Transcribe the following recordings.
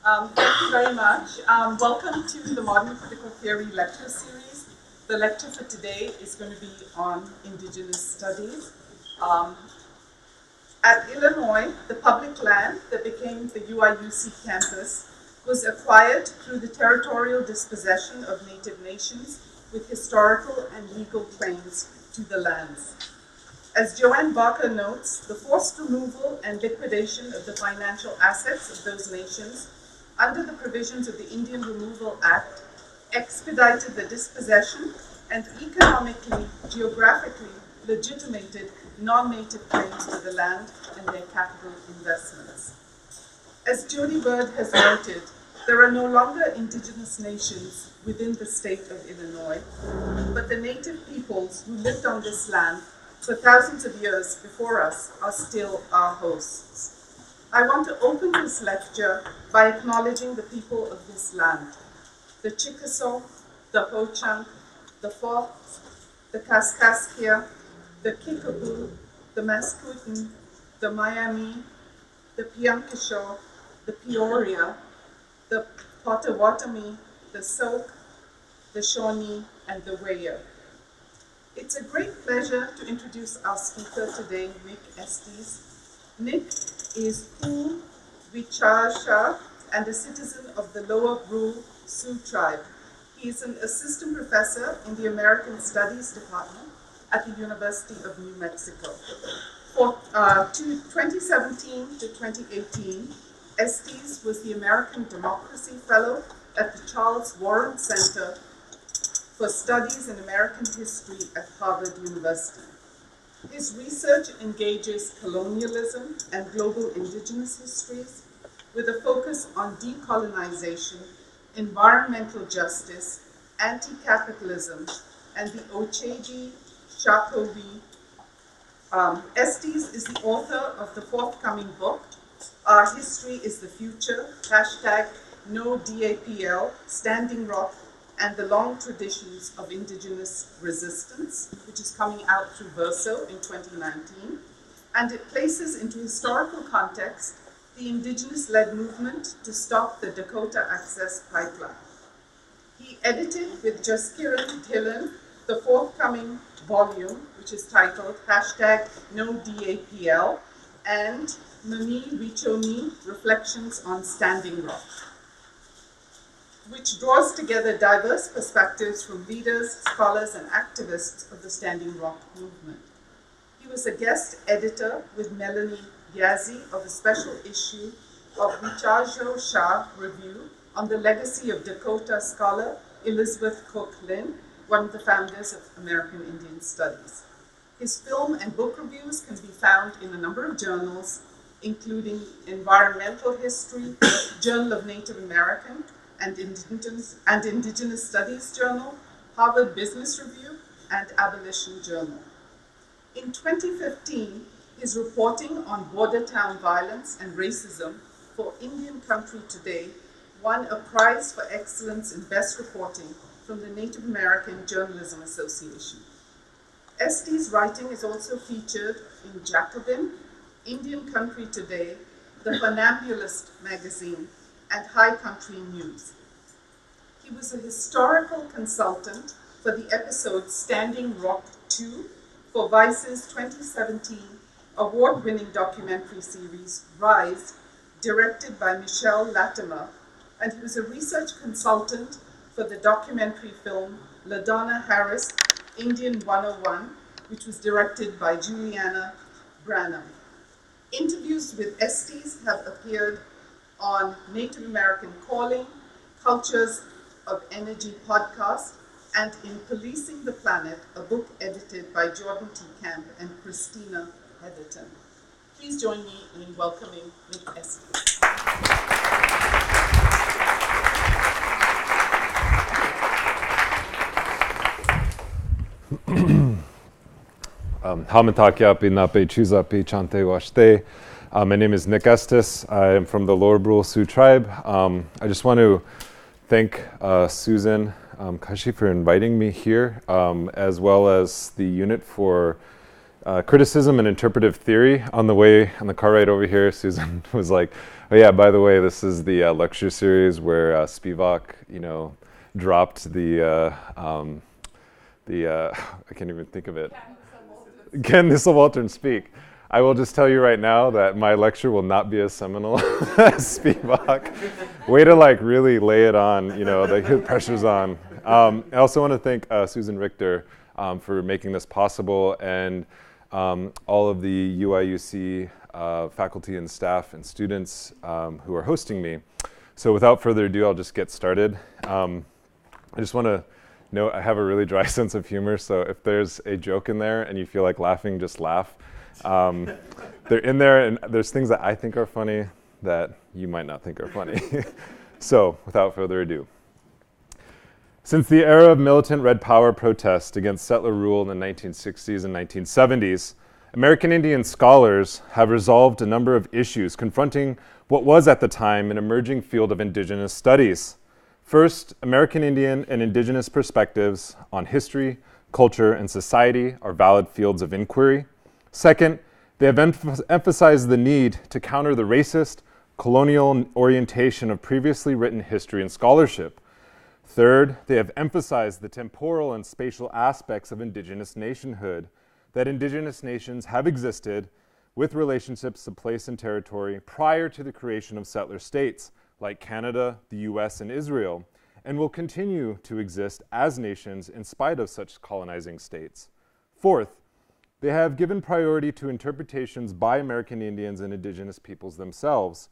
Thank you very much. Welcome to the Modern Critical Theory lecture series. The lecture for today is going to be on Indigenous Studies. Um, at Illinois, the public land that became the UIUC campus was acquired through the territorial dispossession of Native nations with historical and legal claims to the lands. As Joanne Barker notes, the forced removal and liquidation of the financial assets of those nations under the provisions of the Indian Removal Act expedited the dispossession and economically, geographically legitimated non-native claims to the land and their capital investments. As Jody Bird has noted, there are no longer indigenous nations within the state of Illinois, but the native peoples who lived on this land for thousands of years before us are still our hosts. I want to open this lecture by acknowledging the people of this land: the Chickasaw, the Ho-Chunk, the Fox, the Kaskaskia, the Kickapoo, the Mascoutin, the Miami, the Piankishaw, the Peoria, the Potawatomi, the Sauk, the Shawnee, and the Waya. It's a great pleasure to introduce our speaker today, Nick Estes. Nick is Hu Vichasha and a citizen of the Lower Brule Sioux tribe. He is an assistant professor in the American Studies Department at the University of New Mexico. For 2017 to 2018, Estes was the American Democracy Fellow at the Charles Warren Center for Studies in American History at Harvard University. His research engages colonialism and global indigenous histories with a focus on decolonization, environmental justice, anti-capitalism, and the Ocheji Shakobi. Estes is the author of the forthcoming book, Our History is the Future, #NoDAPL, Standing Rock, and the Long Traditions of Indigenous Resistance, which is coming out through Verso in 2019. And it places into historical context the indigenous-led movement to stop the Dakota Access Pipeline. He edited with Jaskiran Dhillon the forthcoming volume, which is titled #NoDAPL and Mani Richomi, Reflections on Standing Rock, which draws together diverse perspectives from leaders, scholars, and activists of the Standing Rock movement. He was a guest editor with Melanie Yazzie of a special issue of Vichajo Shah Review on the legacy of Dakota scholar Elizabeth Cook Lynn, one of the founders of American Indian Studies. His film and book reviews can be found in a number of journals, including Environmental History, Journal of Native American, and Indigenous Studies Journal, Harvard Business Review, and Abolition Journal. In 2015, his reporting on border town violence and racism for Indian Country Today won a prize for excellence in best reporting from the Native American Journalism Association. Estes' writing is also featured in Jacobin, Indian Country Today, The Funambulist magazine, and High Country News. He was a historical consultant for the episode Standing Rock 2 for Vice's 2017 award-winning documentary series Rise, directed by Michelle Latimer, and he was a research consultant for the documentary film LaDonna Harris, Indian 101, which was directed by Juliana Branham. Interviews with Estes have appeared on Native American Calling, Cultures of Energy podcast, and in Policing the Planet, a book edited by Jordan T. Camp and Christina Heatherton. Please join me in welcoming Nick Estes. Hamatakiapi Nape Chuzapi Chante Washte. My name is Nick Estes. I am from the Lower Brule Sioux tribe. I just want to thank Susan Kashi for inviting me here, as well as the unit for criticism and interpretive theory. On the car ride over here, Susan was like, "Oh yeah, by the way, this is the lecture series where Spivak, dropped the I can't even think of it. Can Nisselwaltern speak? I will just tell you right now that my lecture will not be as seminal as Spivak. Way to really lay it on, the pressure's on. I also want to thank Susan Richter for making this possible, and all of the UIUC faculty and staff and students who are hosting me. So without further ado, I'll just get started. I just want to note I have a really dry sense of humor, so if there's a joke in there and you feel like laughing, just laugh. They're in there, and there's things that I think are funny that you might not think are funny. So without further ado. Since the era of militant Red Power protest against settler rule in the 1960s and 1970s, American Indian scholars have resolved a number of issues confronting what was at the time an emerging field of Indigenous studies. First, American Indian and Indigenous perspectives on history, culture, and society are valid fields of inquiry. Second, they have emphasized the need to counter the racist, colonial orientation of previously written history and scholarship. Third, they have emphasized the temporal and spatial aspects of Indigenous nationhood, that Indigenous nations have existed with relationships to place and territory prior to the creation of settler states, like Canada, the US, and Israel, and will continue to exist as nations in spite of such colonizing states. Fourth, they have given priority to interpretations by American Indians and Indigenous peoples themselves.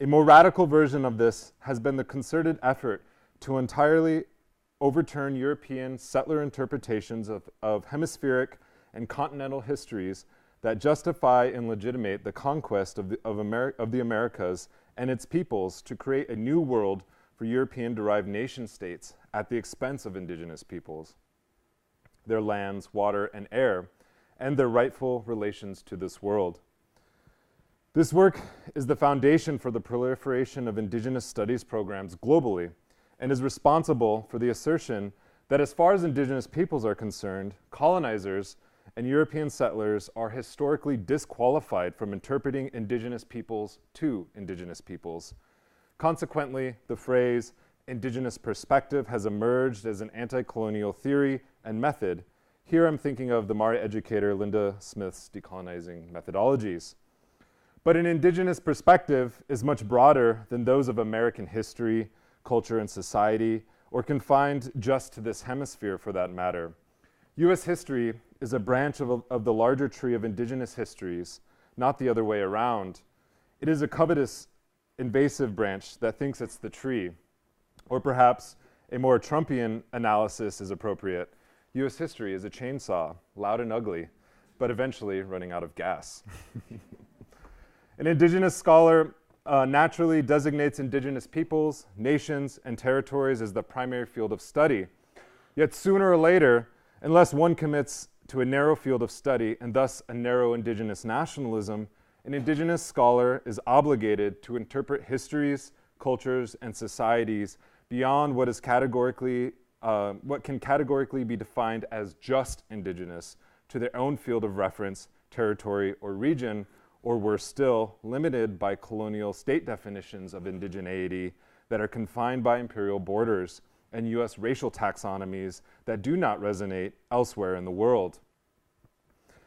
A more radical version of this has been the concerted effort to entirely overturn European settler interpretations of hemispheric and continental histories that justify and legitimate the conquest of the Americas and its peoples to create a new world for European-derived nation-states at the expense of Indigenous peoples, their lands, water, and air, and their rightful relations to this world. This work is the foundation for the proliferation of Indigenous studies programs globally, and is responsible for the assertion that as far as Indigenous peoples are concerned, colonizers and European settlers are historically disqualified from interpreting Indigenous peoples to Indigenous peoples. Consequently, the phrase Indigenous perspective has emerged as an anti-colonial theory and method. Here I'm thinking of the Maori educator Linda Smith's decolonizing methodologies. But an Indigenous perspective is much broader than those of American history, culture, and society, or confined just to this hemisphere for that matter. U.S. history is a branch of the larger tree of Indigenous histories, not the other way around. It is a covetous, invasive branch that thinks it's the tree. Or perhaps a more Trumpian analysis is appropriate. U.S. history is a chainsaw, loud and ugly, but eventually running out of gas. An Indigenous scholar naturally designates Indigenous peoples, nations, and territories as the primary field of study. Yet sooner or later, unless one commits to a narrow field of study and thus a narrow Indigenous nationalism, an Indigenous scholar is obligated to interpret histories, cultures, and societies beyond what can categorically be defined as just Indigenous to their own field of reference, territory, or region, or worse still, limited by colonial state definitions of indigeneity that are confined by imperial borders and U.S. racial taxonomies that do not resonate elsewhere in the world.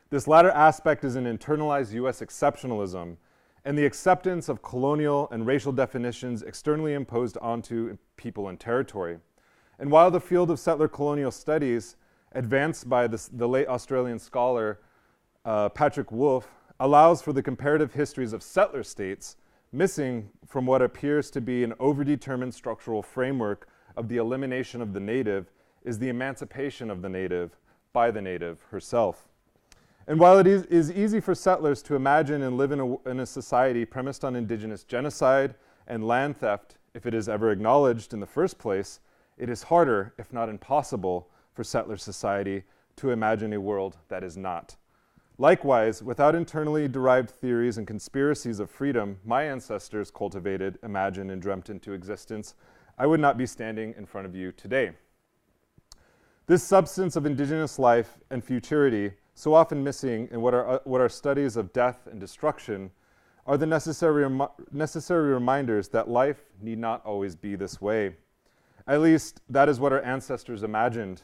This latter aspect is an internalized U.S. exceptionalism and the acceptance of colonial and racial definitions externally imposed onto people and territory. And while the field of settler colonial studies, advanced by the late Australian scholar Patrick Wolfe, allows for the comparative histories of settler states, missing from what appears to be an overdetermined structural framework of the elimination of the native is the emancipation of the native by the native herself. And while it is easy for settlers to imagine and live in a society premised on Indigenous genocide and land theft, if it is ever acknowledged in the first place, it is harder, if not impossible, for settler society to imagine a world that is not. Likewise, without internally derived theories and conspiracies of freedom my ancestors cultivated, imagined, and dreamt into existence, I would not be standing in front of you today. This substance of Indigenous life and futurity so often missing in what are studies of death and destruction, are the necessary reminders that life need not always be this way. At least that is what our ancestors imagined.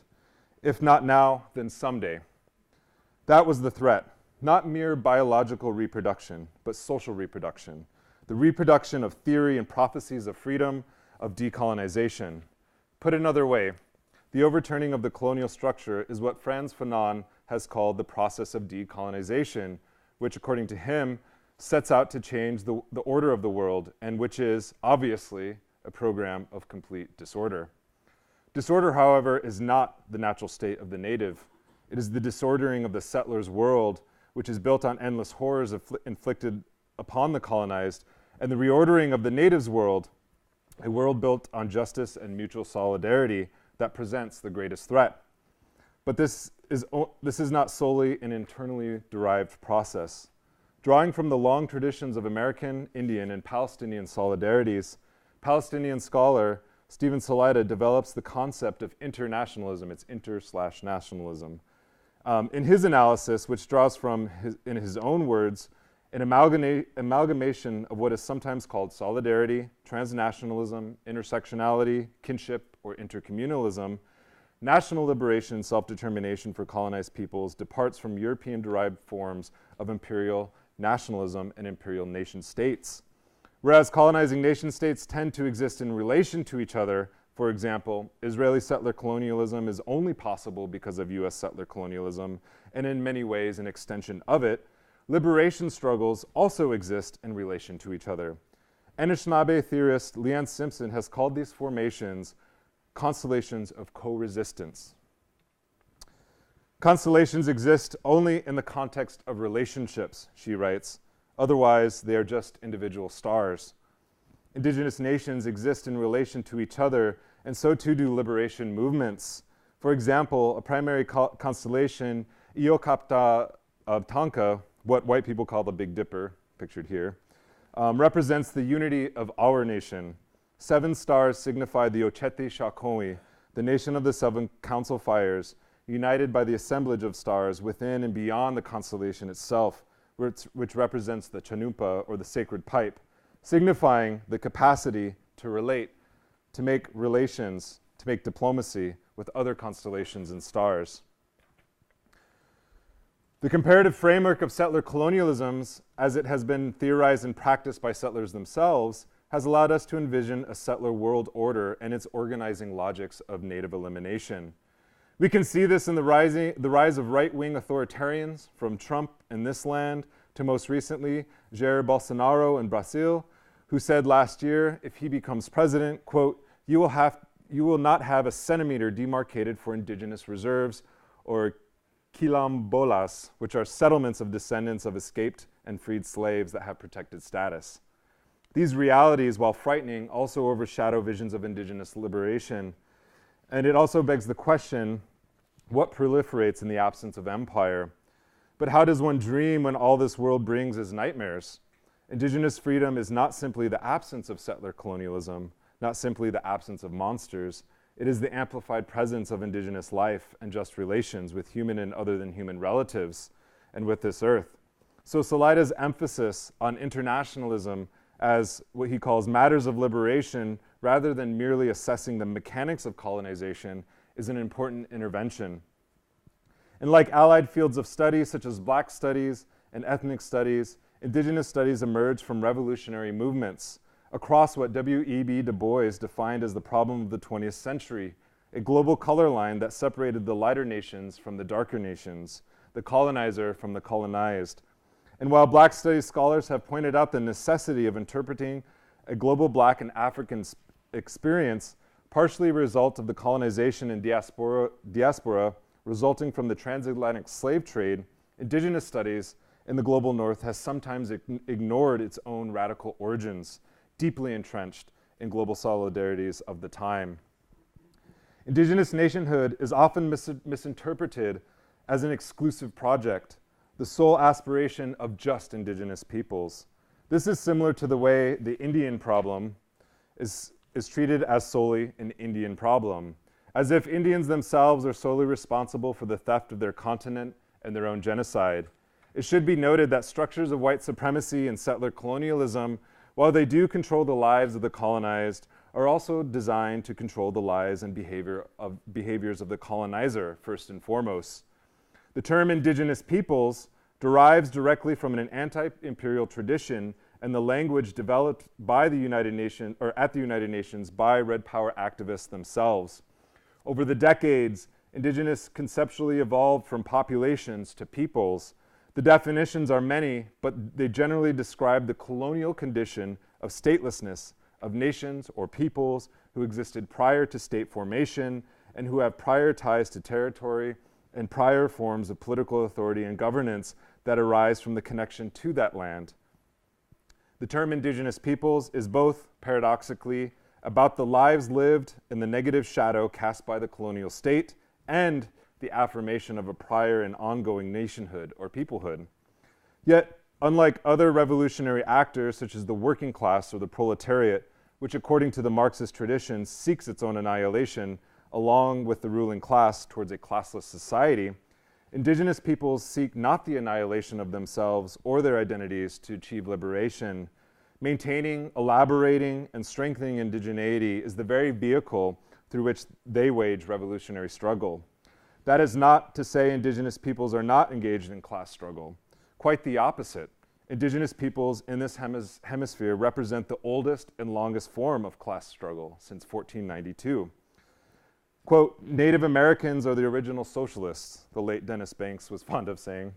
If not now, then someday. That was the threat, not mere biological reproduction, but social reproduction, the reproduction of theory and prophecies of freedom, of decolonization. Put another way, the overturning of the colonial structure is what Frantz Fanon has called the process of decolonization, which, according to him, sets out to change the order of the world, and which is, obviously, a program of complete disorder. Disorder, however, is not the natural state of the native. It is the disordering of the settler's world, which is built on endless horrors inflicted upon the colonized, and the reordering of the native's world, a world built on justice and mutual solidarity, that presents the greatest threat. But this is not solely an internally derived process. Drawing from the long traditions of American, Indian, and Palestinian solidarities, Palestinian scholar Stephen Salaita develops the concept of internationalism. It's inter/nationalism. In his analysis, which draws from, in his own words, an amalgamation of what is sometimes called solidarity, transnationalism, intersectionality, kinship, or intercommunalism, national liberation and self-determination for colonized peoples departs from European-derived forms of imperial nationalism and imperial nation-states. Whereas colonizing nation-states tend to exist in relation to each other, for example, Israeli settler colonialism is only possible because of US settler colonialism, and in many ways an extension of it, liberation struggles also exist in relation to each other. Anishinaabe theorist Leanne Simpson has called these formations constellations of co-resistance. Constellations exist only in the context of relationships, she writes. Otherwise, they are just individual stars. Indigenous nations exist in relation to each other, and so too do liberation movements. For example, a primary constellation, Iokapta Tanka, what white people call the Big Dipper, pictured here, represents the unity of our nation. 7 stars signify the Ocheti Shakomi, the nation of the 7 council fires, united by the assemblage of stars within and beyond the constellation itself, which represents the Chanumpa, or the sacred pipe, signifying the capacity to relate, to make relations, to make diplomacy with other constellations and stars. The comparative framework of settler colonialisms, as it has been theorized and practiced by settlers themselves, has allowed us to envision a settler world order and its organizing logics of native elimination. We can see this in the rise of right-wing authoritarians, from Trump in this land to most recently Jair Bolsonaro in Brazil, who said last year, if he becomes president, quote, you will not have a centimeter demarcated for indigenous reserves, or quilombolas, which are settlements of descendants of escaped and freed slaves that have protected status. These realities, while frightening, also overshadow visions of indigenous liberation. And it also begs the question, what proliferates in the absence of empire? But how does one dream when all this world brings is nightmares? Indigenous freedom is not simply the absence of settler colonialism, not simply the absence of monsters. It is the amplified presence of indigenous life and just relations with human and other than human relatives and with this earth. So Salaita's emphasis on internationalism as what he calls matters of liberation, rather than merely assessing the mechanics of colonization, is an important intervention. And like allied fields of study, such as Black studies and ethnic studies, indigenous studies emerge from revolutionary movements across what W.E.B. Du Bois defined as the problem of the 20th century, a global color line that separated the lighter nations from the darker nations, the colonizer from the colonized. And while Black studies scholars have pointed out the necessity of interpreting a global Black and African experience, partially a result of the colonization and diaspora resulting from the transatlantic slave trade, indigenous studies in the global North has sometimes ignored its own radical origins, deeply entrenched in global solidarities of the time. Indigenous nationhood is often misinterpreted as an exclusive project, the sole aspiration of just indigenous peoples. This is similar to the way the Indian problem is treated as solely an Indian problem, as if Indians themselves are solely responsible for the theft of their continent and their own genocide. It should be noted that structures of white supremacy and settler colonialism, while they do control the lives of the colonized, are also designed to control the lives and behaviors of the colonizer, first and foremost. The term indigenous peoples derives directly from an anti-imperial tradition and the language developed by the United Nations, or at the United Nations, by Red Power activists themselves. Over the decades, indigenous conceptually evolved from populations to peoples. The definitions are many, but they generally describe the colonial condition of statelessness of nations or peoples who existed prior to state formation and who have prior ties to territory and prior forms of political authority and governance that arise from the connection to that land. The term indigenous peoples is both, paradoxically, about the lives lived in the negative shadow cast by the colonial state and the affirmation of a prior and ongoing nationhood or peoplehood. Yet, unlike other revolutionary actors such as the working class or the proletariat, which according to the Marxist tradition seeks its own annihilation along with the ruling class towards a classless society, indigenous peoples seek not the annihilation of themselves or their identities to achieve liberation. Maintaining, elaborating, and strengthening indigeneity is the very vehicle through which they wage revolutionary struggle. That is not to say indigenous peoples are not engaged in class struggle. Quite the opposite. Indigenous peoples in this hemisphere represent the oldest and longest form of class struggle since 1492. Quote, Native Americans are the original socialists, the late Dennis Banks was fond of saying.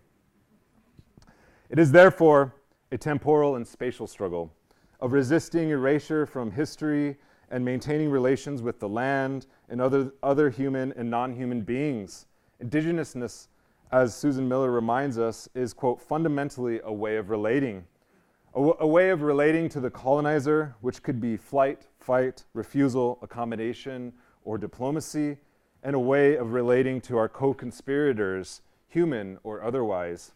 It is therefore a temporal and spatial struggle of resisting erasure from history and maintaining relations with the land and other human and non-human beings. Indigenousness, as Susan Miller reminds us, is, quote, fundamentally a way of relating. A way of relating to the colonizer, which could be flight, fight, refusal, accommodation, or diplomacy, and a way of relating to our co-conspirators, human or otherwise.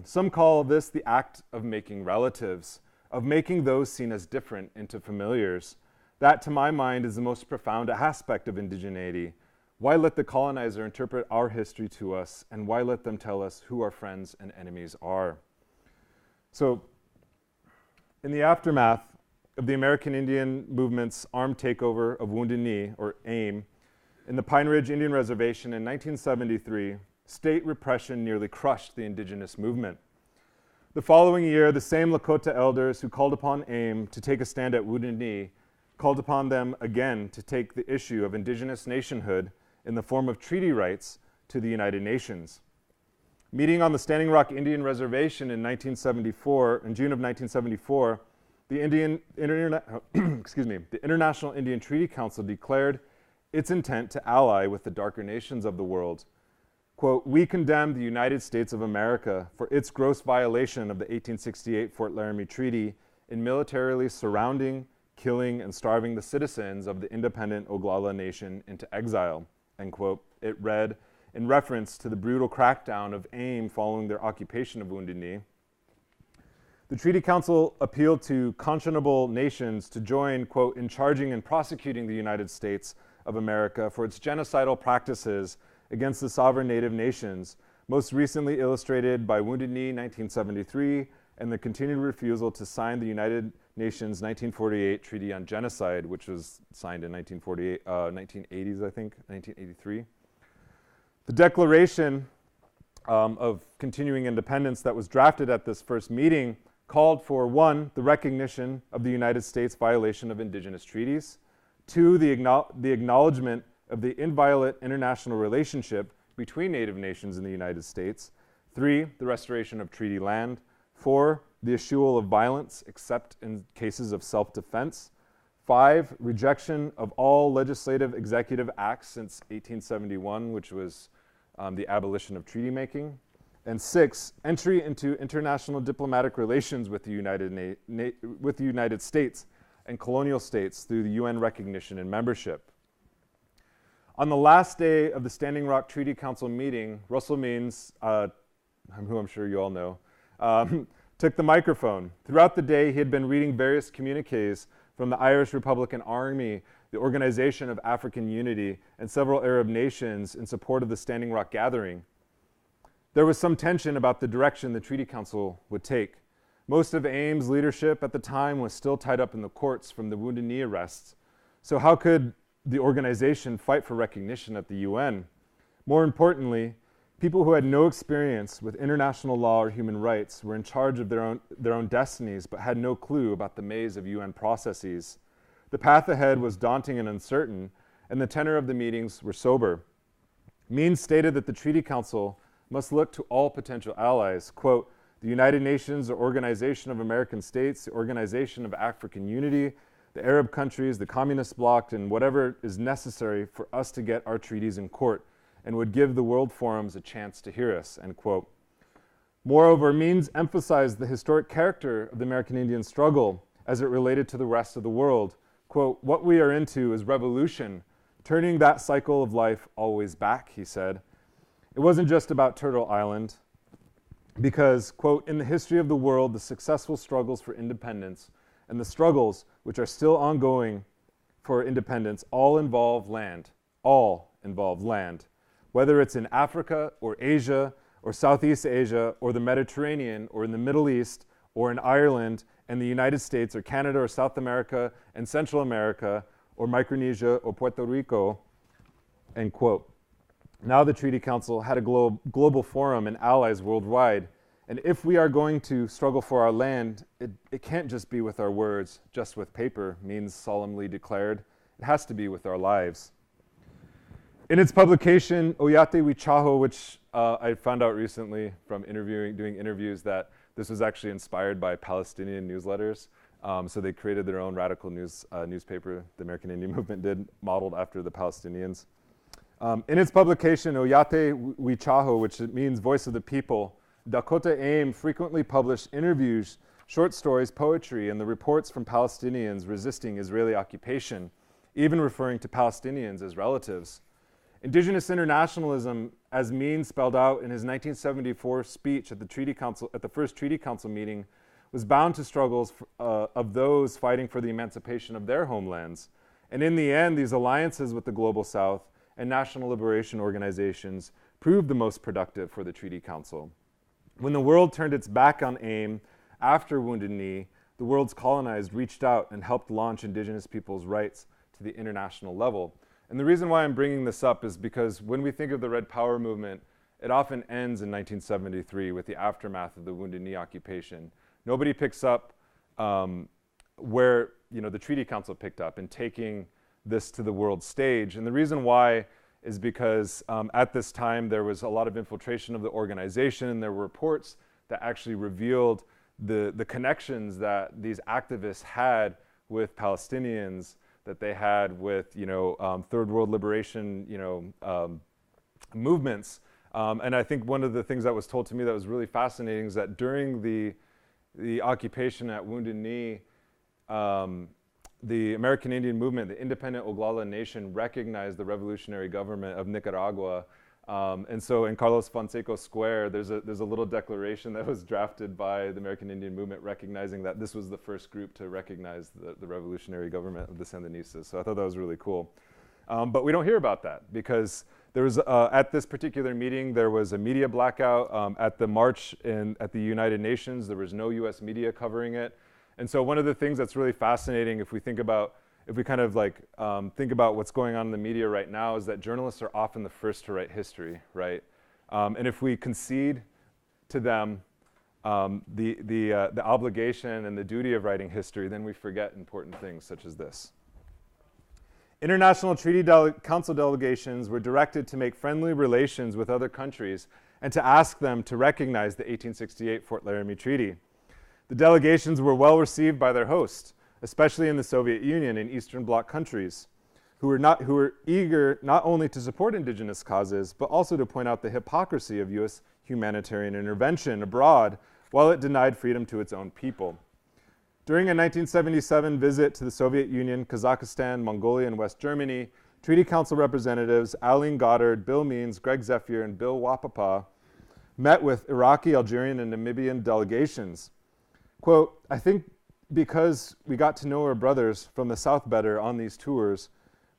Some call this the act of making relatives, of making those seen as different into familiars. That, to my mind, is the most profound aspect of indigeneity. Why let the colonizer interpret our history to us, and why let them tell us who our friends and enemies are? So, in the aftermath of the American Indian movement's armed takeover of Wounded Knee, or AIM, in the Pine Ridge Indian Reservation in 1973, state repression nearly crushed the indigenous movement. The following year, the same Lakota elders who called upon AIM to take a stand at Wounded Knee called upon them again to take the issue of indigenous nationhood in the form of treaty rights to the United Nations. Meeting on the Standing Rock Indian Reservation in June of 1974, the International Indian Treaty Council declared its intent to ally with the darker nations of the world. Quote, we condemn the United States of America for its gross violation of the 1868 Fort Laramie Treaty in militarily surrounding, killing, and starving the citizens of the independent Oglala Nation into exile, end quote. It read, in reference to the brutal crackdown of AIM following their occupation of Wounded Knee. The Treaty Council appealed to conscionable nations to join, quote, in charging and prosecuting the United States of America for its genocidal practices against the sovereign native nations, most recently illustrated by Wounded Knee 1973 and the continued refusal to sign the United Nations 1948 Treaty on Genocide, which was signed in 1980s, I think, 1983. The Declaration of Continuing Independence that was drafted at this first meeting called for, 1, the recognition of the United States' violation of indigenous treaties, 2, the acknowledgement of the inviolate international relationship between native nations in the United States, 3, the restoration of treaty land, 4, the eschewal of violence except in cases of self-defense, 5, rejection of all legislative executive acts since 1871, which was the abolition of treaty making, and 6, entry into international diplomatic relations with the United States and colonial states through the UN recognition and membership. On the last day of the Standing Rock Treaty Council meeting, Russell Means, who I'm sure you all know, took the microphone. Throughout the day, he had been reading various communiques from the Irish Republican Army, the Organization of African Unity, and several Arab nations in support of the Standing Rock gathering. There was some tension about the direction the Treaty Council would take. Most of AIM's leadership at the time was still tied up in the courts from the Wounded Knee arrests. So how could the organization fight for recognition at the UN? More importantly, people who had no experience with international law or human rights were in charge of their own destinies but had no clue about the maze of UN processes. The path ahead was daunting and uncertain, and the tenor of the meetings were sober. Means stated that the Treaty Council must look to all potential allies, quote, the United Nations or Organization of American States, the Organization of African Unity, the Arab countries, the Communist bloc, and whatever is necessary for us to get our treaties in court, and would give the world forums a chance to hear us, end quote. Moreover, Means emphasized the historic character of the American Indian struggle as it related to the rest of the world. Quote, what we are into is revolution, turning that cycle of life always back, he said. It wasn't just about Turtle Island, because, quote, in the history of the world, the successful struggles for independence and the struggles which are still ongoing for independence all involve land, whether it's in Africa or Asia or Southeast Asia or the Mediterranean or in the Middle East or in Ireland and the United States or Canada or South America and Central America or Micronesia or Puerto Rico, end quote. Now the Treaty Council had a global forum and allies worldwide. And if we are going to struggle for our land, it can't just be with our words, just with paper, Means solemnly declared. It has to be with our lives. In its publication, Oyate Wichaho, which I found out recently from doing interviews, that this was actually inspired by Palestinian newsletters. So they created their own radical newspaper, the American Indian Movement did, modeled after the Palestinians. In its publication, Oyate Wichaho, which means voice of the people, Dakota AIM frequently published interviews, short stories, poetry, and the reports from Palestinians resisting Israeli occupation, even referring to Palestinians as relatives. Indigenous internationalism, as Means spelled out in his 1974 speech at the first Treaty Council meeting, was bound to struggles of those fighting for the emancipation of their homelands. And in the end, these alliances with the Global South and national liberation organizations proved the most productive for the Treaty Council. When the world turned its back on AIM after Wounded Knee, the world's colonized reached out and helped launch Indigenous peoples' rights to the international level. And the reason why I'm bringing this up is because when we think of the Red Power movement, it often ends in 1973 with the aftermath of the Wounded Knee occupation. Nobody picks up where the Treaty Council picked up in taking this to the world stage. And the reason why is because at this time there was a lot of infiltration of the organization, and there were reports that actually revealed the connections that these activists had with Palestinians, that they had with third world liberation movements. And I think one of the things that was told to me that was really fascinating is that during the occupation at Wounded Knee, the American Indian movement, the independent Oglala Nation, recognized the revolutionary government of Nicaragua. And so in Carlos Fonseca Square, there's a little declaration that was drafted by the American Indian movement recognizing that this was the first group to recognize the revolutionary government of the Sandinistas. So I thought that was really cool. But we don't hear about that because there was, at this particular meeting, there was a media blackout. At the march at the United Nations, there was no US media covering it. And so one of the things that's really fascinating if we think about what's going on in the media right now is that journalists are often the first to write history, right? And if we concede to them the obligation and the duty of writing history, then we forget important things such as this. International Treaty Council delegations were directed to make friendly relations with other countries and to ask them to recognize the 1868 Fort Laramie Treaty. The delegations were well received by their hosts, especially in the Soviet Union and Eastern Bloc countries, who were eager not only to support indigenous causes, but also to point out the hypocrisy of US humanitarian intervention abroad while it denied freedom to its own people. During a 1977 visit to the Soviet Union, Kazakhstan, Mongolia, and West Germany, Treaty Council representatives Aline Goddard, Bill Means, Greg Zephyr, and Bill Wapapa met with Iraqi, Algerian, and Namibian delegations. Quote, I think because we got to know our brothers from the South better on these tours,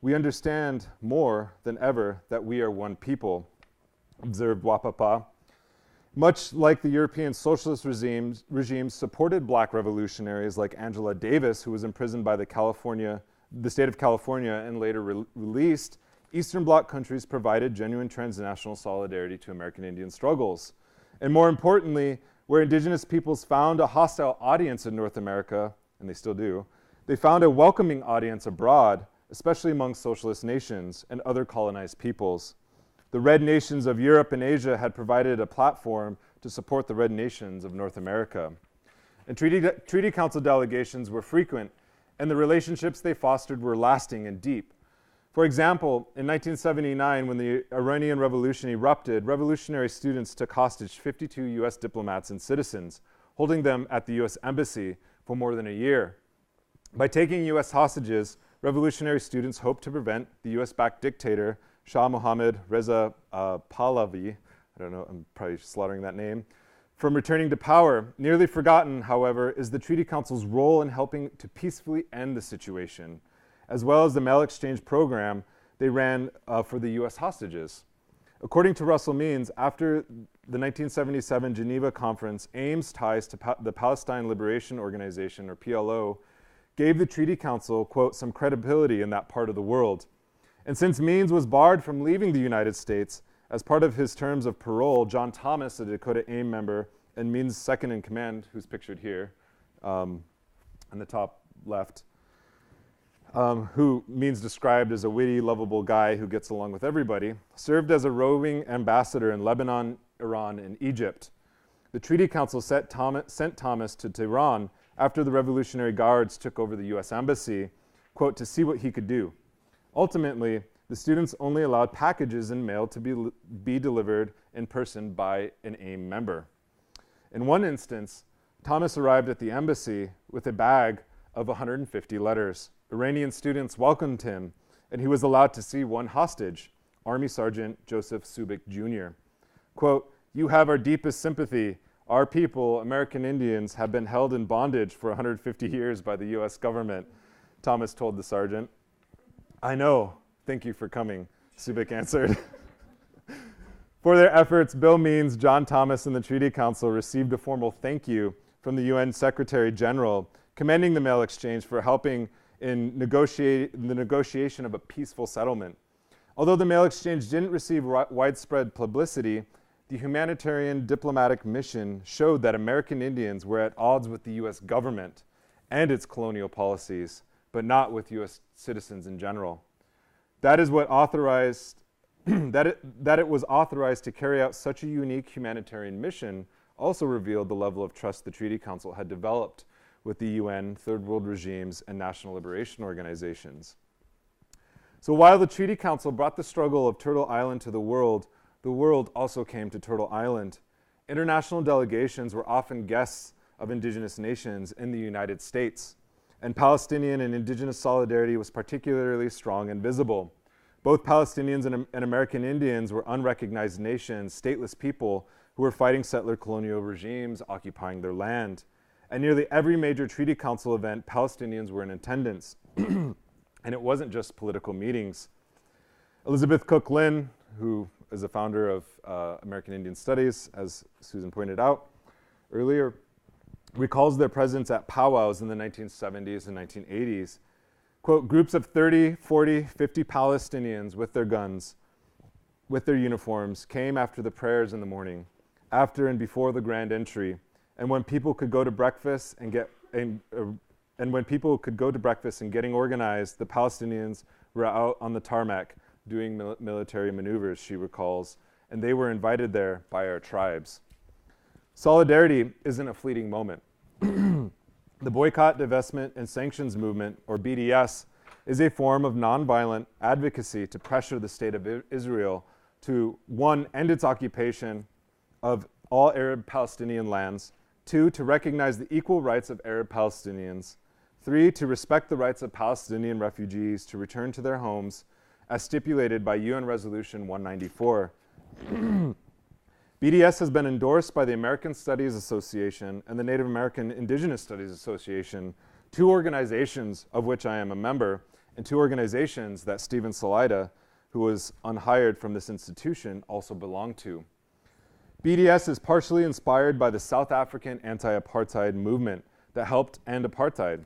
we understand more than ever that we are one people, observed Wapapa. Much like the European socialist regimes supported black revolutionaries like Angela Davis, who was imprisoned by the state of California and later released, Eastern Bloc countries provided genuine transnational solidarity to American Indian struggles. And more importantly, where Indigenous peoples found a hostile audience in North America, and they still do, they found a welcoming audience abroad, especially among socialist nations and other colonized peoples. The red nations of Europe and Asia had provided a platform to support the red nations of North America. And Treaty Council delegations were frequent, and the relationships they fostered were lasting and deep. For example, in 1979, when the Iranian Revolution erupted, revolutionary students took hostage 52 US diplomats and citizens, holding them at the US Embassy for more than a year. By taking US hostages, revolutionary students hoped to prevent the US-backed dictator Shah Mohammad Reza Pahlavi, I don't know, I'm probably slaughtering that name, from returning to power. Nearly forgotten, however, is the Treaty Council's role in helping to peacefully end the situation, as well as the mail exchange program they ran for the US hostages. According to Russell Means, after the 1977 Geneva Conference, Ames ties to the Palestine Liberation Organization, or PLO, gave the Treaty Council, quote, some credibility in that part of the world. And since Means was barred from leaving the United States, as part of his terms of parole, John Thomas, a Dakota AIM member, and Means' second in command, who's pictured here in the top left, who Means described as a witty, lovable guy who gets along with everybody, served as a roving ambassador in Lebanon, Iran, and Egypt. The Treaty Council sent Thomas to Tehran after the Revolutionary Guards took over the US Embassy, quote, to see what he could do. Ultimately, the students only allowed packages in mail to be delivered in person by an AIM member. In one instance, Thomas arrived at the embassy with a bag of 150 letters. Iranian students welcomed him, and he was allowed to see one hostage, Army Sergeant Joseph Subik Jr. Quote, you have our deepest sympathy. Our people, American Indians, have been held in bondage for 150 years by the US government, Thomas told the sergeant. I know. Thank you for coming, Subik answered. For their efforts, Bill Means, John Thomas, and the Treaty Council received a formal thank you from the UN Secretary General, commending the mail exchange for helping in the negotiation of a peaceful settlement. Although the mail exchange didn't receive widespread publicity, the humanitarian diplomatic mission showed that American Indians were at odds with the US government and its colonial policies, but not with US citizens in general. That is what authorized that it was authorized to carry out such a unique humanitarian mission also revealed the level of trust the Treaty Council had developed with the UN, Third World regimes, and national liberation organizations. So while the Treaty Council brought the struggle of Turtle Island to the world also came to Turtle Island. International delegations were often guests of indigenous nations in the United States, and Palestinian and indigenous solidarity was particularly strong and visible. Both Palestinians and American Indians were unrecognized nations, stateless people who were fighting settler colonial regimes occupying their land. At nearly every major Treaty Council event, Palestinians were in attendance. And it wasn't just political meetings. Elizabeth Cook Lynn, who is a founder of American Indian Studies, as Susan pointed out earlier, recalls their presence at powwows in the 1970s and 1980s. Quote, groups of 30, 40, 50 Palestinians with their guns, with their uniforms, came after the prayers in the morning, after and before the grand entry, and when people could go to breakfast and getting organized, the Palestinians were out on the tarmac doing military maneuvers, she recalls, and they were invited there by our tribes. Solidarity isn't a fleeting moment. The Boycott, Divestment, and Sanctions Movement, or BDS, is a form of nonviolent advocacy to pressure the state of Israel to, one, end its occupation of all Arab Palestinian lands, two, to recognize the equal rights of Arab Palestinians, three, to respect the rights of Palestinian refugees to return to their homes, as stipulated by UN Resolution 194. BDS has been endorsed by the American Studies Association and the Native American Indigenous Studies Association, two organizations of which I am a member, and two organizations that Stephen Salida, who was unhired from this institution, also belonged to. BDS is partially inspired by the South African anti-apartheid movement that helped end apartheid.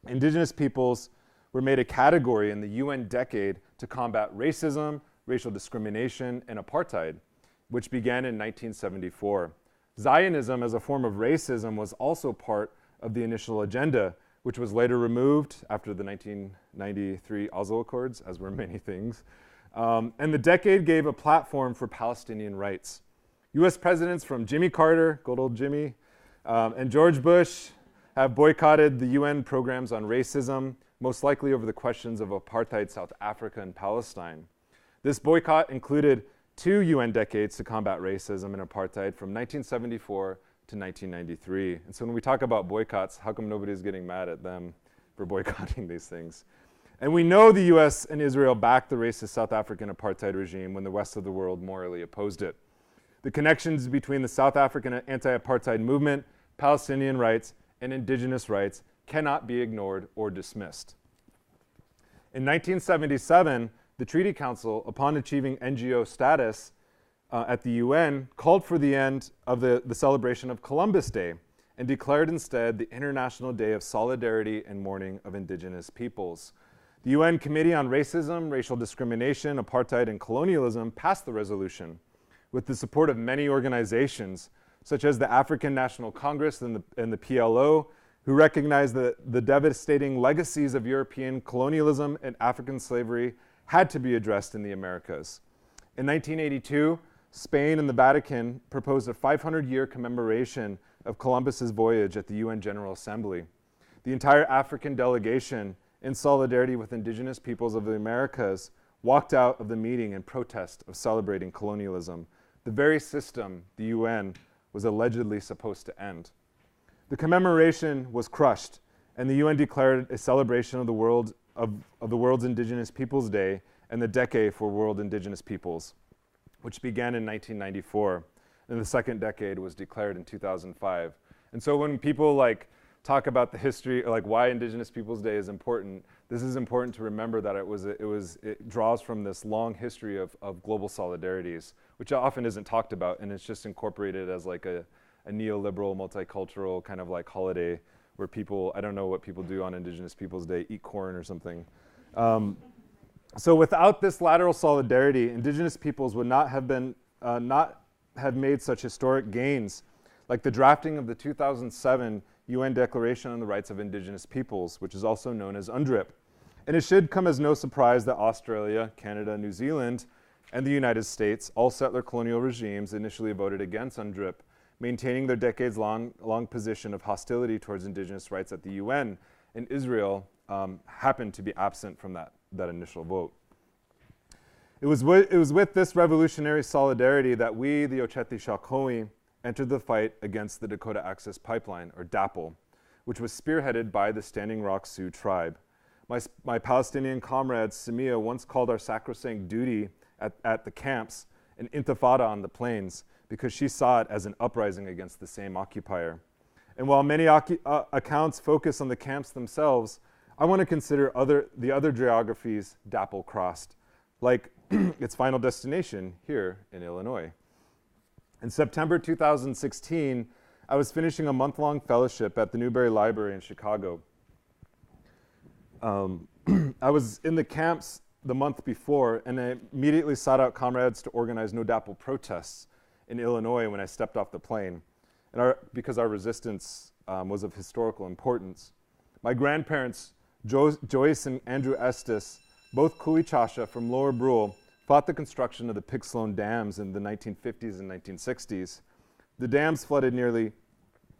Indigenous peoples were made a category in the UN decade to combat racism, racial discrimination, and apartheid, which began in 1974. Zionism as a form of racism was also part of the initial agenda, which was later removed after the 1993 Oslo Accords, as were many things. And the decade gave a platform for Palestinian rights. US presidents from Jimmy Carter, good old Jimmy, and George Bush have boycotted the UN programs on racism, most likely over the questions of apartheid South Africa and Palestine. This boycott included 2 UN decades to combat racism and apartheid from 1974 to 1993. And so when we talk about boycotts, how come nobody's getting mad at them for boycotting these things? And we know the US and Israel backed the racist South African apartheid regime when the rest of the world morally opposed it. The connections between the South African anti-apartheid movement, Palestinian rights, and indigenous rights cannot be ignored or dismissed. In 1977, the Treaty Council, upon achieving NGO status at the UN, called for the end of the celebration of Columbus Day and declared instead the International Day of Solidarity and Mourning of Indigenous Peoples. The UN Committee on Racism, Racial Discrimination, Apartheid, and Colonialism passed the resolution with the support of many organizations, such as the African National Congress and the PLO, who recognized that the devastating legacies of European colonialism and African slavery had to be addressed in the Americas. In 1982, Spain and the Vatican proposed a 500-year commemoration of Columbus's voyage at the UN General Assembly. The entire African delegation, in solidarity with indigenous peoples of the Americas, walked out of the meeting in protest of celebrating colonialism, the very system the UN was allegedly supposed to end. The commemoration was crushed, and the UN declared a celebration of the world's Indigenous Peoples Day and the Decade for World Indigenous Peoples, which began in 1994, and the second decade was declared in 2005. And so when people talk about the history, why Indigenous Peoples Day is important, this is important to remember that it draws from this long history of global solidarities, which often isn't talked about, and it's just incorporated as a neoliberal, multicultural kind of holiday where people, I don't know what people do on Indigenous Peoples Day, eat corn or something. So without this lateral solidarity, Indigenous peoples would not have made such historic gains like the drafting of the 2007 UN Declaration on the Rights of Indigenous Peoples, which is also known as UNDRIP. And it should come as no surprise that Australia, Canada, New Zealand, and the United States, all settler colonial regimes, initially voted against UNDRIP, maintaining their decades-long position of hostility towards indigenous rights at the UN, and Israel happened to be absent from that initial vote. It was with this revolutionary solidarity that we, the Ocheti Shakoi, entered the fight against the Dakota Access Pipeline, or DAPL, which was spearheaded by the Standing Rock Sioux tribe. My Palestinian comrade, Samia, once called our sacrosanct duty at the camps an intifada on the plains, because she saw it as an uprising against the same occupier. And while many accounts focus on the camps themselves, I want to consider the other geographies DAPL crossed, like its final destination here in Illinois. In September 2016, I was finishing a month-long fellowship at the Newberry Library in Chicago. I was in the camps the month before, and I immediately sought out comrades to organize no DAPL protests in Illinois when I stepped off the plane, because our resistance was of historical importance. My grandparents, Joyce and Andrew Estes, both Kuichasha from Lower Brule, fought the construction of the Pig Sloan dams in the 1950s and 1960s. The dams flooded nearly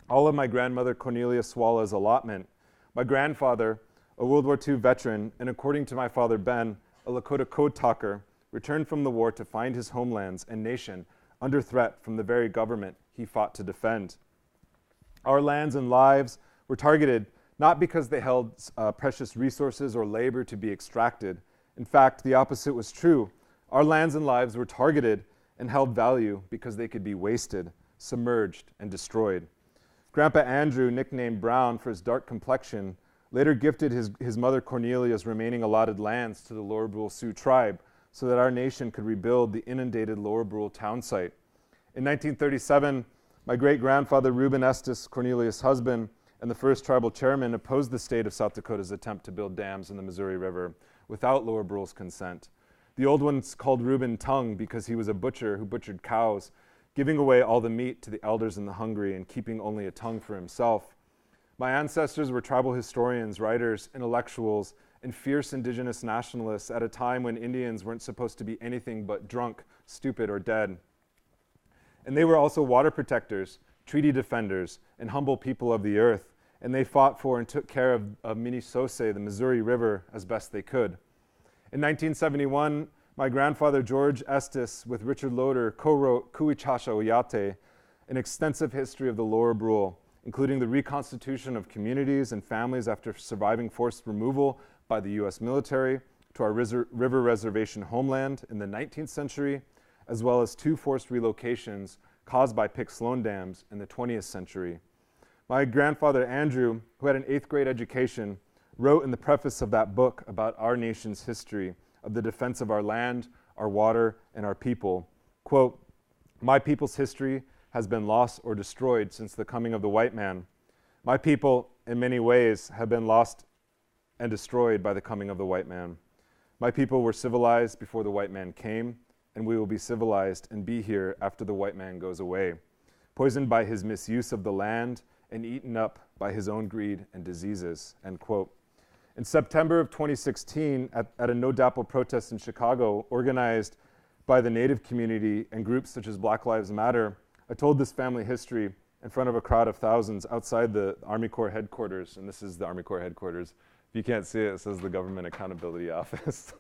all of my grandmother Cornelia Swala's allotment. My grandfather, a World War II veteran, and according to my father Ben, a Lakota code talker, returned from the war to find his homelands and nation under threat from the very government he fought to defend. Our lands and lives were targeted not because they held precious resources or labor to be extracted. In fact, the opposite was true. Our lands and lives were targeted and held value because they could be wasted, submerged, and destroyed. Grandpa Andrew, nicknamed Brown for his dark complexion, later gifted his mother Cornelia's remaining allotted lands to the Lower Brule Sioux tribe so that our nation could rebuild the inundated Lower Brule town site. In 1937, my great-grandfather Reuben Estes, Cornelius' husband, and the first tribal chairman opposed the state of South Dakota's attempt to build dams in the Missouri River without Lower Brule's consent. The old ones called Reuben Tongue because he was a butcher who butchered cows, giving away all the meat to the elders and the hungry and keeping only a tongue for himself. My ancestors were tribal historians, writers, intellectuals, and fierce indigenous nationalists at a time when Indians weren't supposed to be anything but drunk, stupid, or dead. And they were also water protectors, treaty defenders, and humble people of the earth, and they fought for and took care of Minnesota, the Missouri River, as best they could. In 1971, my grandfather George Estes with Richard Loder co-wrote Kuichasha Oyate, an extensive history of the Lower Brule, including the reconstitution of communities and families after surviving forced removal by the U.S. military to our river reservation homeland in the 19th century, as well as 2 forced relocations caused by Pick Sloan dams in the 20th century. My grandfather Andrew, who had an 8th grade education, wrote in the preface of that book about our nation's history of the defense of our land, our water, and our people, quote, "My people's history has been lost or destroyed since the coming of the white man. My people, in many ways, have been lost and destroyed by the coming of the white man. My people were civilized before the white man came, and we will be civilized and be here after the white man goes away, poisoned by his misuse of the land and eaten up by his own greed and diseases," end quote. In September of 2016, at a No DAPL protest in Chicago, organized by the Native community and groups such as Black Lives Matter, I told this family history in front of a crowd of thousands outside the Army Corps headquarters, and this is the Army Corps headquarters. If you can't see it, it says the Government Accountability Office.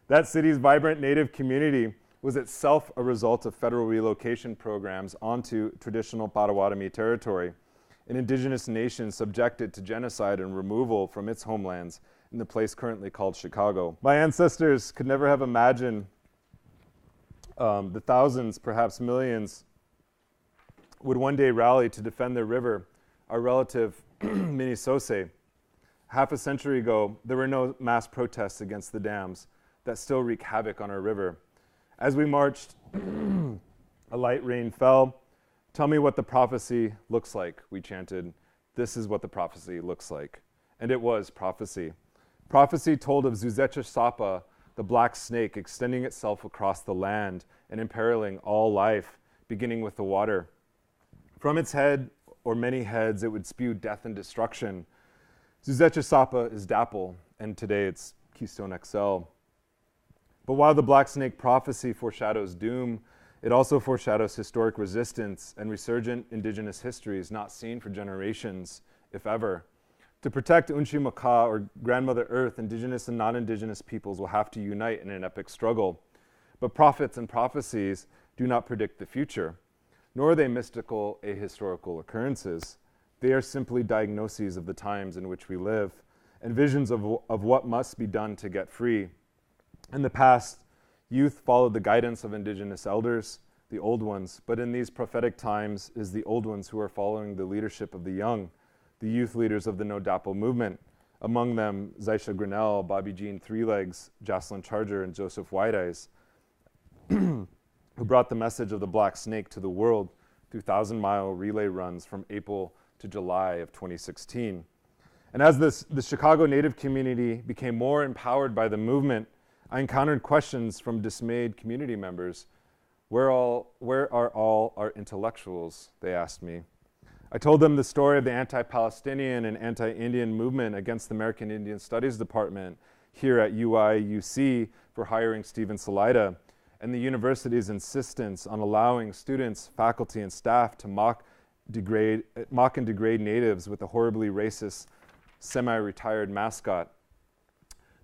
That city's vibrant Native community was itself a result of federal relocation programs onto traditional Potawatomi territory, an indigenous nation subjected to genocide and removal from its homelands in the place currently called Chicago. My ancestors could never have imagined the thousands, perhaps millions, would one day rally to defend their river, our relative Minnesota. Half a century ago, there were no mass protests against the dams that still wreak havoc on our river. As we marched, a light rain fell. "Tell me what the prophecy looks like," we chanted. "This is what the prophecy looks like." And it was prophecy. Prophecy told of Zuzecha Sapa, the black snake extending itself across the land and imperiling all life, beginning with the water. From its head, or many heads, it would spew death and destruction. Zuzecha Sapa is DAPL, and today it's Keystone XL. But while the black snake prophecy foreshadows doom, it also foreshadows historic resistance and resurgent indigenous histories not seen for generations, if ever. To protect Unchimaka, or Grandmother Earth, indigenous and non-indigenous peoples will have to unite in an epic struggle. But prophets and prophecies do not predict the future, nor are they mystical, ahistorical occurrences. They are simply diagnoses of the times in which we live, and visions of what must be done to get free. In the past, youth followed the guidance of indigenous elders, the old ones, but in these prophetic times is the old ones who are following the leadership of the young, the youth leaders of the No DAPL movement, among them Zaisha Grinnell, Bobby Jean Three Legs, Jocelyn Charger, and Joseph White Eyes, who brought the message of the black snake to the world through 1,000-mile relay runs from April to July of 2016. And as the Chicago Native community became more empowered by the movement, I encountered questions from dismayed community members. Where are all our intellectuals? They asked me. I told them the story of the anti-Palestinian and anti-Indian movement against the American Indian Studies Department here at UIUC for hiring Stephen Salida, and the university's insistence on allowing students, faculty, and staff to mock and degrade natives with a horribly racist, semi-retired mascot.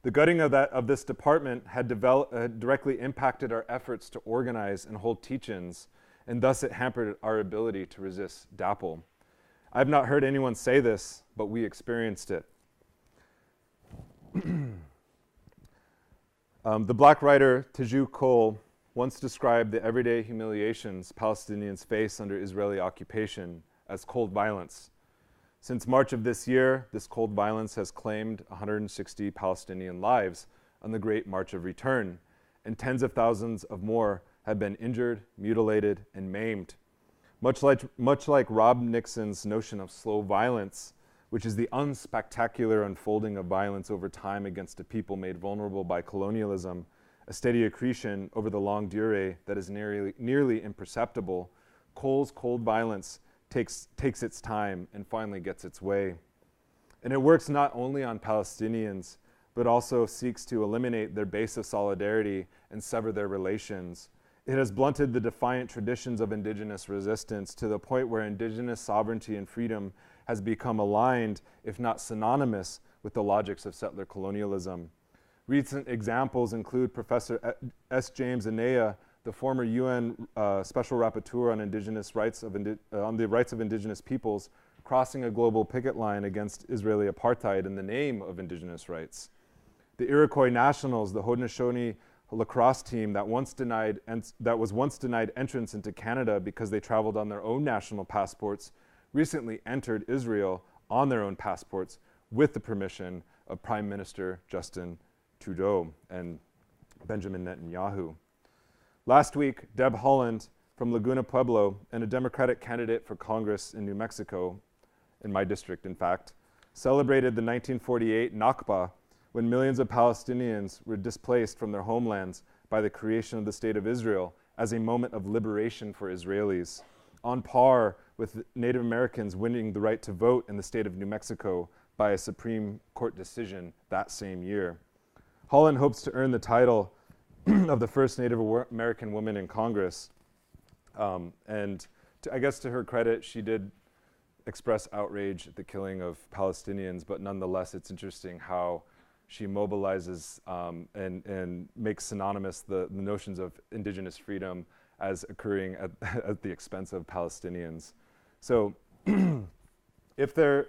The gutting of this department had directly impacted our efforts to organize and hold teach-ins, and thus it hampered our ability to resist DAPL. I've not heard anyone say this, but we experienced it. The black writer Teju Cole once described the everyday humiliations Palestinians face under Israeli occupation as cold violence. Since March of this year, this cold violence has claimed 160 Palestinian lives on the Great March of Return, and tens of thousands of more have been injured, mutilated, and maimed. Much like Rob Nixon's notion of slow violence, which is the unspectacular unfolding of violence over time against a people made vulnerable by colonialism, a steady accretion over the longue durée that is nearly imperceptible, Cole's cold violence takes its time and finally gets its way. And it works not only on Palestinians, but also seeks to eliminate their base of solidarity and sever their relations. It has blunted the defiant traditions of indigenous resistance to the point where indigenous sovereignty and freedom has become aligned, if not synonymous, with the logics of settler colonialism. Recent examples include Professor S. James Anaya, the former UN Special Rapporteur on the rights of indigenous peoples, crossing a global picket line against Israeli apartheid in the name of indigenous rights. The Iroquois Nationals, the Haudenosaunee lacrosse team that was once denied entrance into Canada because they traveled on their own national passports, recently entered Israel on their own passports with the permission of Prime Minister Justin Trudeau and Benjamin Netanyahu. Last week, Deb Haaland from Laguna Pueblo and a Democratic candidate for Congress in New Mexico, in my district in fact, celebrated the 1948 Nakba, when millions of Palestinians were displaced from their homelands by the creation of the State of Israel, as a moment of liberation for Israelis, on par with Native Americans winning the right to vote in the state of New Mexico by a Supreme Court decision that same year. Haaland hopes to earn the title of the first Native American woman in Congress. I guess to her credit, she did express outrage at the killing of Palestinians, but nonetheless, it's interesting how she mobilizes and makes synonymous the notions of indigenous freedom as occurring at the expense of Palestinians. So if there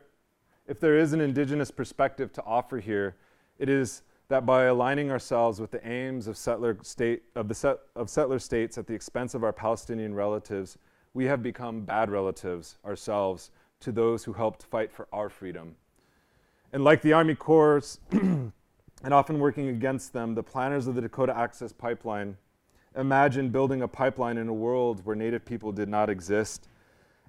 is an indigenous perspective to offer here, it is that by aligning ourselves with the aims of settler states at the expense of our Palestinian relatives, we have become bad relatives ourselves to those who helped fight for our freedom. And like the Army Corps, and often working against them, the planners of the Dakota Access Pipeline imagined building a pipeline in a world where Native people did not exist.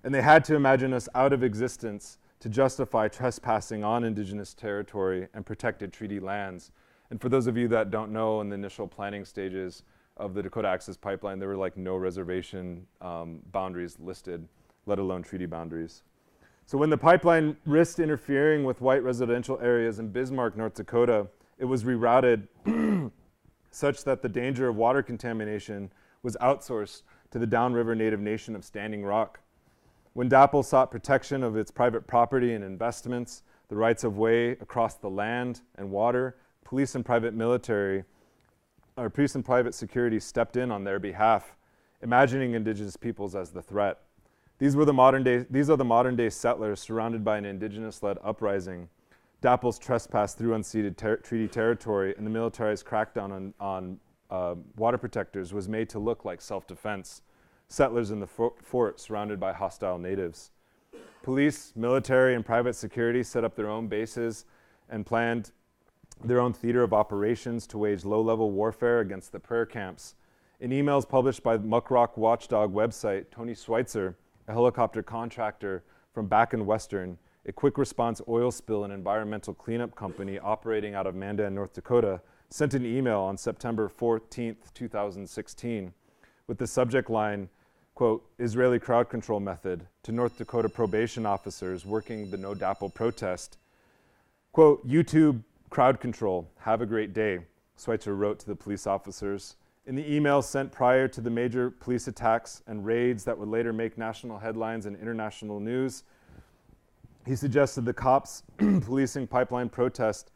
And they had to imagine us out of existence to justify trespassing on indigenous territory and protected treaty lands. And for those of you that don't know, in the initial planning stages of the Dakota Access Pipeline, there were like no reservation boundaries listed, let alone treaty boundaries. So when the pipeline risked interfering with white residential areas in Bismarck, North Dakota, it was rerouted such that the danger of water contamination was outsourced to the downriver Native nation of Standing Rock. When DAPL sought protection of its private property and investments, the rights of way across the land and water, police and private security stepped in on their behalf, imagining indigenous peoples as the threat. These are the modern day settlers surrounded by an indigenous-led uprising. DAPL's trespass through unceded treaty territory and the militarized crackdown on water protectors was made to look like self-defense. Settlers in the fort surrounded by hostile natives. Police, military, and private security set up their own bases and planned their own theater of operations to wage low-level warfare against the prayer camps. In emails published by the Muckrock Watchdog website, Tony Schweitzer, a helicopter contractor from back in Western, a quick response oil spill and environmental cleanup company operating out of Mandan, North Dakota, sent an email on September 14th, 2016, with the subject line, quote, Israeli crowd control method to North Dakota probation officers working the No DAPL protest. Quote, YouTube crowd control, have a great day, Schweitzer wrote to the police officers. In the email sent prior to the major police attacks and raids that would later make national headlines and international news, he suggested the cops policing pipeline protest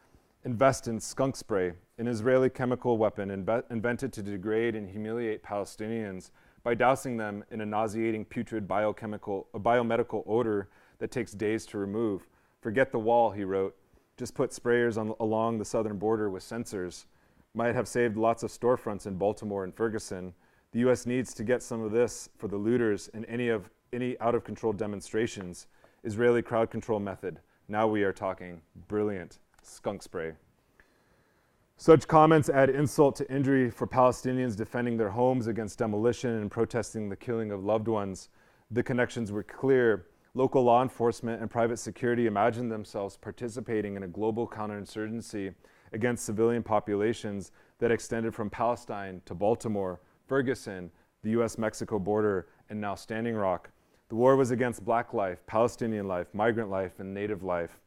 invest in skunk spray, an Israeli chemical weapon invented to degrade and humiliate Palestinians by dousing them in a nauseating putrid biomedical odor that takes days to remove. Forget the wall, he wrote. Just put sprayers along the southern border with sensors. Might have saved lots of storefronts in Baltimore and Ferguson. The U.S. needs to get some of this for the looters in any out-of-control demonstrations. Israeli crowd control method. Now we are talking. Brilliant. Skunk spray. Such comments add insult to injury for Palestinians defending their homes against demolition and protesting the killing of loved ones. The connections were clear. Local law enforcement and private security imagined themselves participating in a global counterinsurgency against civilian populations that extended from Palestine to Baltimore, Ferguson, the US-Mexico border, and now Standing Rock. The war was against Black life, Palestinian life, migrant life, and Native life.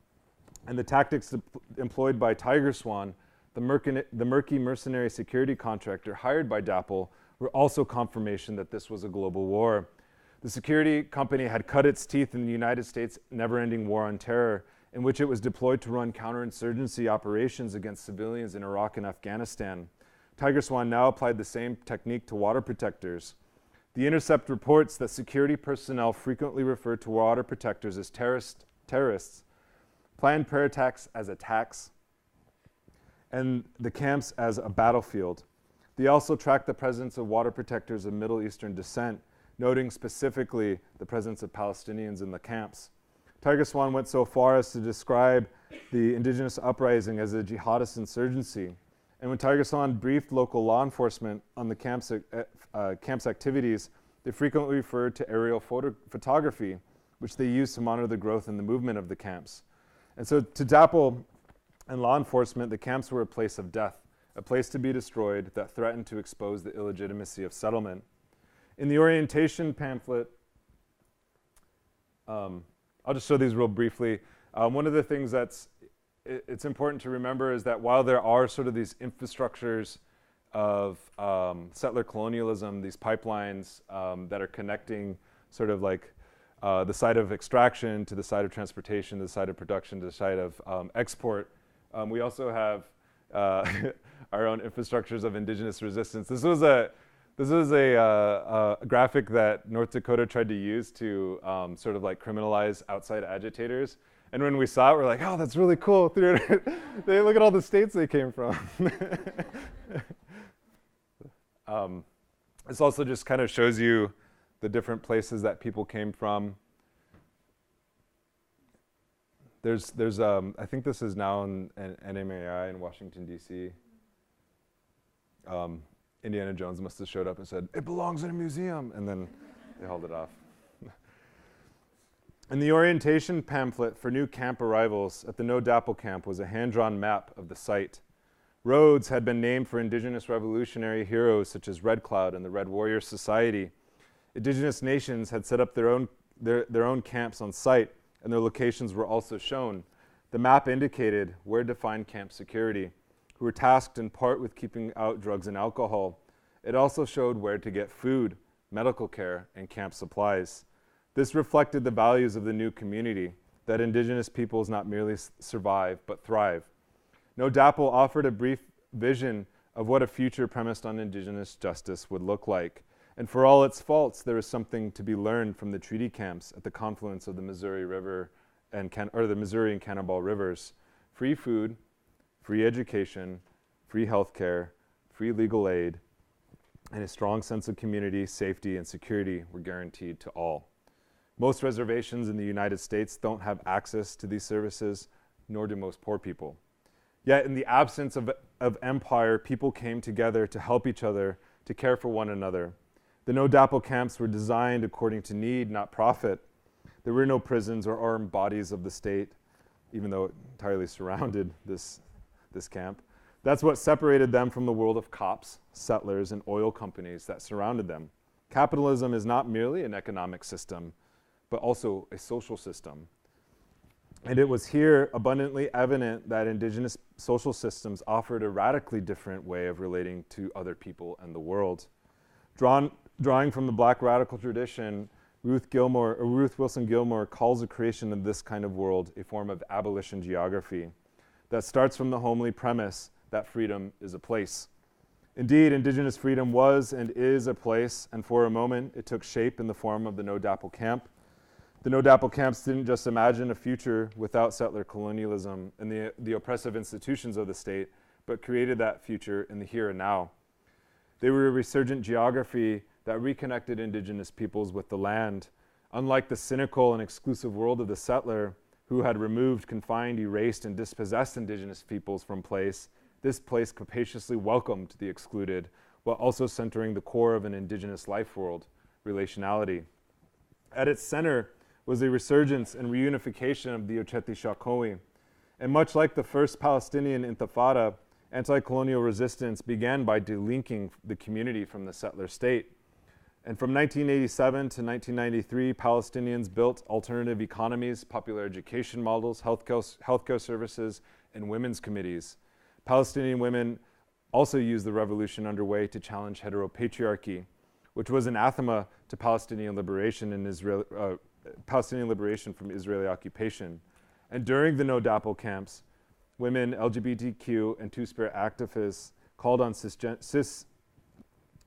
And the tactics employed by Swan, the murky mercenary security contractor hired by DAPL, were also confirmation that this was a global war. The security company had cut its teeth in the United States' never-ending war on terror, in which it was deployed to run counterinsurgency operations against civilians in Iraq and Afghanistan. Swan now applied the same technique to water protectors. The Intercept reports that security personnel frequently refer to water protectors as terrorists, planned prayer attacks as attacks, and the camps as a battlefield. They also tracked the presence of water protectors of Middle Eastern descent, noting specifically the presence of Palestinians in the camps. Swan went so far as to describe the indigenous uprising as a jihadist insurgency. And when Swan briefed local law enforcement on the camp's activities, they frequently referred to aerial photography, which they used to monitor the growth and the movement of the camps. And so to DAPL and law enforcement, the camps were a place of death, a place to be destroyed that threatened to expose the illegitimacy of settlement. In the orientation pamphlet, I'll just show these real briefly. One of the things it's important to remember is that while there are sort of these infrastructures of settler colonialism, these pipelines that are connecting sort of like the site of extraction to the site of transportation, to the site of production, to the site of export, we also have our own infrastructures of indigenous resistance. This was a graphic that North Dakota tried to use to sort of like criminalize outside agitators. And when we saw it, we're like, oh, that's really cool. They look at all the states they came from. This also just kind of shows you the different places that people came from. There's I think this is now in NMAI in Washington, D.C. Indiana Jones must have showed up and said, it belongs in a museum, and then they hauled it off. In the orientation pamphlet for new camp arrivals at the No DAPL camp was a hand-drawn map of the site. Roads had been named for indigenous revolutionary heroes such as Red Cloud and the Red Warrior Society. Indigenous nations had set up their own camps on site, and their locations were also shown. The map indicated where to find camp security, who were tasked in part with keeping out drugs and alcohol. It also showed where to get food, medical care, and camp supplies. This reflected the values of the new community, that indigenous peoples not merely survive, but thrive. No DAPL offered a brief vision of what a future premised on indigenous justice would look like. And for all its faults, there is something to be learned from the treaty camps at the confluence of the Missouri River the Missouri and Cannonball Rivers. Free food, free education, free health care, free legal aid, and a strong sense of community, safety, and security were guaranteed to all. Most reservations in the United States don't have access to these services, nor do most poor people. Yet in the absence of empire, people came together to help each other, to care for one another. The No DAPL camps were designed according to need, not profit. There were no prisons or armed bodies of the state, even though it entirely surrounded this camp. That's what separated them from the world of cops, settlers, and oil companies that surrounded them. Capitalism is not merely an economic system, but also a social system. And it was here abundantly evident that indigenous social systems offered a radically different way of relating to other people and the world. Drawing from the Black radical tradition, Ruth Wilson Gilmore calls the creation of this kind of world a form of abolition geography that starts from the homely premise that freedom is a place. Indeed, indigenous freedom was and is a place, and for a moment it took shape in the form of the No DAPL camp. The No DAPL camps didn't just imagine a future without settler colonialism and the oppressive institutions of the state, but created that future in the here and now. They were a resurgent geography that reconnected indigenous peoples with the land. Unlike the cynical and exclusive world of the settler, who had removed, confined, erased, and dispossessed indigenous peoples from place, this place capaciously welcomed the excluded, while also centering the core of an indigenous life world, relationality. At its center was a resurgence and reunification of the Ocheti Shakoi. And much like the first Palestinian Intifada, anti-colonial resistance began by delinking the community from the settler state. And from 1987 to 1993, Palestinians built alternative economies, popular education models, healthcare services, and women's committees. Palestinian women also used the revolution underway to challenge heteropatriarchy, which was anathema to Palestinian liberation from Israeli occupation. And during the No DAPL camps, women, LGBTQ, and Two-Spirit activists called on cis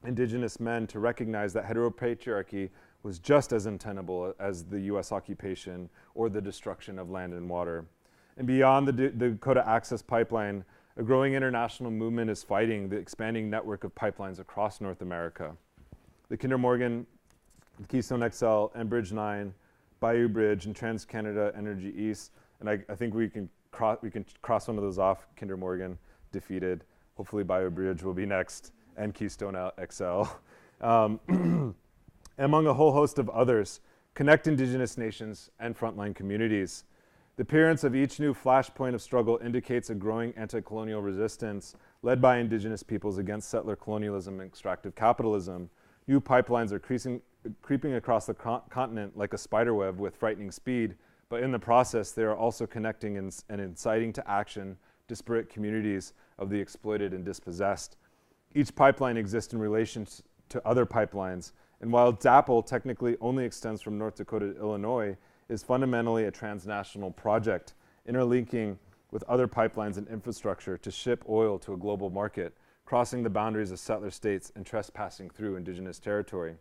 indigenous men to recognize that heteropatriarchy was just as untenable as the US occupation or the destruction of land and water. And beyond the Dakota Access Pipeline, a growing international movement is fighting the expanding network of pipelines across North America. The Kinder Morgan, the Keystone XL, Enbridge 9, Bayou Bridge, and TransCanada Energy East. And I think we can cross one of those off. Kinder Morgan, defeated. Hopefully Bayou Bridge will be next, and Keystone XL. Among a whole host of others, connect Indigenous nations and frontline communities. The appearance of each new flashpoint of struggle indicates a growing anti-colonial resistance led by Indigenous peoples against settler colonialism and extractive capitalism. New pipelines are creeping across the continent like a spiderweb with frightening speed, but in the process, they are also connecting and inciting to action disparate communities of the exploited and dispossessed. Each pipeline exists in relation to other pipelines, and while DAPL technically only extends from North Dakota to Illinois, is fundamentally a transnational project, interlinking with other pipelines and infrastructure to ship oil to a global market, crossing the boundaries of settler states and trespassing through Indigenous territory.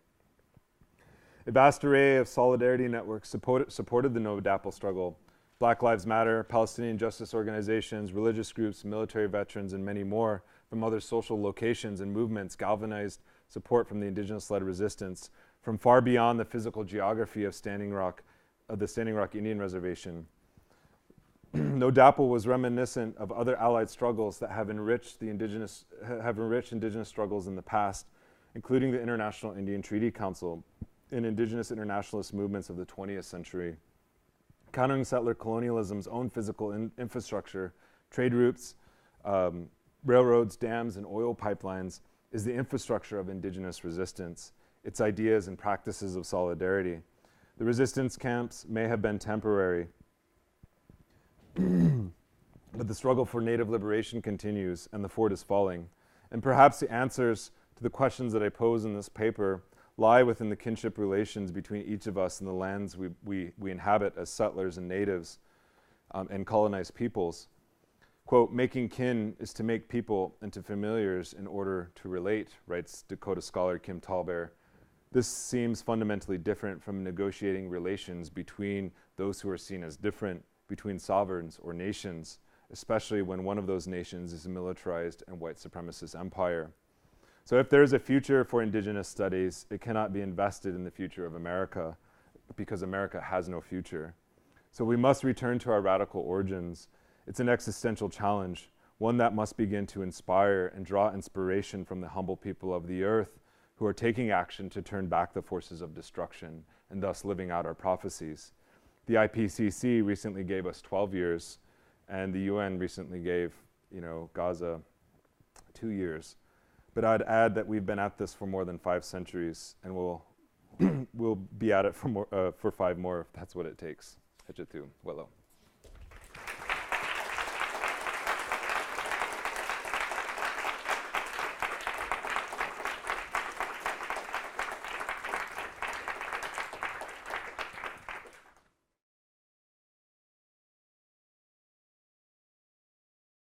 A vast array of solidarity networks supported the No DAPL struggle. Black Lives Matter, Palestinian justice organizations, religious groups, military veterans, and many more from other social locations and movements galvanized support from the Indigenous-led resistance from far beyond the physical geography of the Standing Rock Indian Reservation. No DAPL was reminiscent of other allied struggles that have enriched Indigenous struggles in the past, including the International Indian Treaty Council and Indigenous internationalist movements of the 20th century. Countering settler colonialism's own physical infrastructure, trade routes, railroads, dams, and oil pipelines is the infrastructure of Indigenous resistance, its ideas and practices of solidarity. The resistance camps may have been temporary, but the struggle for Native liberation continues and the fort is falling. And perhaps the answers to the questions that I pose in this paper lie within the kinship relations between each of us and the lands we inhabit as settlers and natives and colonized peoples. Quote, making kin is to make people into familiars in order to relate, writes Dakota scholar Kim Tallbear. This seems fundamentally different from negotiating relations between those who are seen as different, between sovereigns or nations, especially when one of those nations is a militarized and white supremacist empire. So if there is a future for Indigenous studies, it cannot be invested in the future of America because America has no future. So we must return to our radical origins. It's an existential challenge, one that must begin to inspire and draw inspiration from the humble people of the earth who are taking action to turn back the forces of destruction and thus living out our prophecies. The IPCC recently gave us 12 years, and the UN recently gave, Gaza 2 years. But I'd add that we've been at this for more than 5 centuries, and we'll be at it for 5 more if that's what it takes. Hechetu, Welo.